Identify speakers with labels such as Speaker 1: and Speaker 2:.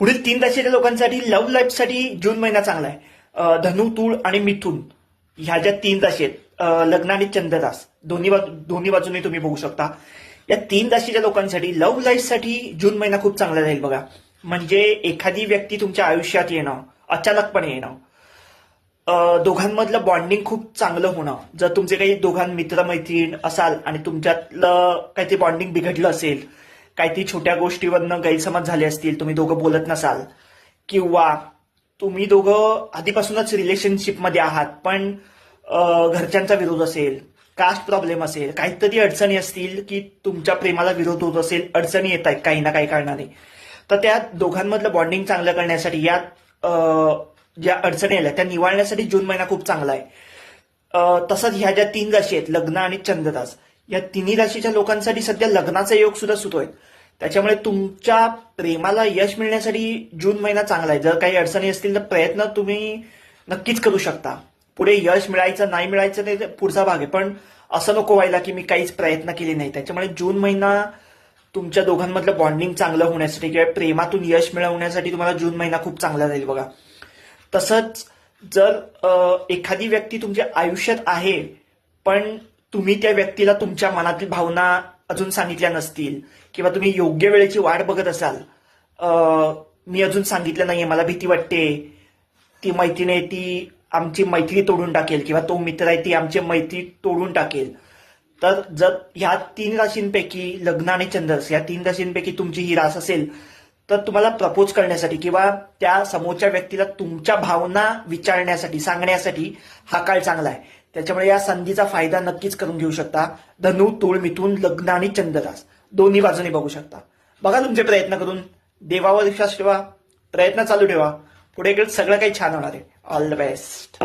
Speaker 1: पुढील 3 राशीच्या लोकांसाठी लव्ह लाईफसाठी जून महिना चांगला आहे. धनु, तूळ आणि मिथुन ह्या ज्या 3 राशी आहेत, लग्न आणि चंद्ररास दोन्ही बाजूने तुम्ही बघू शकता. या 3 राशीच्या लोकांसाठी लव्ह लाईफसाठी जून महिना खूप चांगला राहील बघा. म्हणजे एखादी व्यक्ती तुमच्या आयुष्यात येणं, अचानकपणे येणं, दोघांमधलं बॉन्डिंग खूप चांगलं होणं. जर तुमचे काही दोघां मित्रमैत्रीण असाल आणि तुमच्यातलं काहीतरी बॉन्डिंग बिघडलं असेल, काहीतरी छोट्या गोष्टीवरनं गैरसमज झाले असतील, तुम्ही दोघं बोलत नसाल, किंवा तुम्ही दोघं आधीपासूनच रिलेशनशिपमध्ये आहात पण घरच्यांचा विरोध असेल, कास्ट प्रॉब्लेम असेल, काहीतरी अडचणी असतील की तुमच्या प्रेमाला विरोध होत असेल, अडचणी येत आहेत काही ना काही कारणाने, तर त्या दोघांमधलं बॉन्डिंग चांगलं करण्यासाठी या ज्या अडचणी आल्या त्या निवारण्यासाठी जून महिना खूप चांगला आहे. तसंच ह्या ज्या 3 राशी आहेत, लग्न आणि चंद्ररास, या तिन्ही राशीच्या लोकांसाठी सध्या लग्नाचा योग सुद्धा सुरू आहे. त्याच्यामुळे तुमच्या प्रेमाला यश मिळण्यासाठी जून महिना चांगला आहे. जर काही अडचणी असतील तर प्रयत्न तुम्ही नक्कीच करू शकता. पुढे यश मिळायचं नाही मिळायचं ते पुढचा भाग आहे, पण असं नको व्हायला की मी काहीच प्रयत्न केले नाही. त्याच्यामुळे जून महिना तुमच्या दोघांमधलं बॉन्डिंग चांगलं होण्यासाठी किंवा प्रेमातून यश मिळवण्यासाठी तुम्हाला जून महिना खूप चांगला राहील बघा. तसंच जर एखादी व्यक्ती तुमच्या आयुष्यात आहे पण तुम्ही त्या व्यक्तीला तुमच्या मनातील भावना अजून सांगितल्या नसतील किंवा तुम्ही योग्य वेळेची वाट बघत असाल, मी अजून सांगितलं नाहीये, मला भीती वाटते, ती मैत्रीण आहे ती आमची मैत्री तोडून टाकेल किंवा तो मित्र आहे ती आमची मैत्री तोडून टाकेल, तर जर ह्या 3 राशींपैकी लग्न आणि चंद्ररास या 3 राशींपैकी तुमची ही रास असेल तर तुम्हाला प्रपोज करण्यासाठी किंवा त्या समोरच्या व्यक्तीला तुमच्या भावना विचारण्यासाठी, सांगण्यासाठी हा काळ चांगला आहे. त्याच्यामुळे या संधीचा फायदा नक्कीच करून घेऊ शकता. धनु, तूळ, मिथुन, लग्न आणि चंद्ररास दोन्ही बाजूने बघू शकता. बघा तुमचे प्रयत्न करून, देवावर विश्वास ठेवा, प्रयत्न चालू ठेवा, पुढे सगळं काही छान होणार आहे. All the best.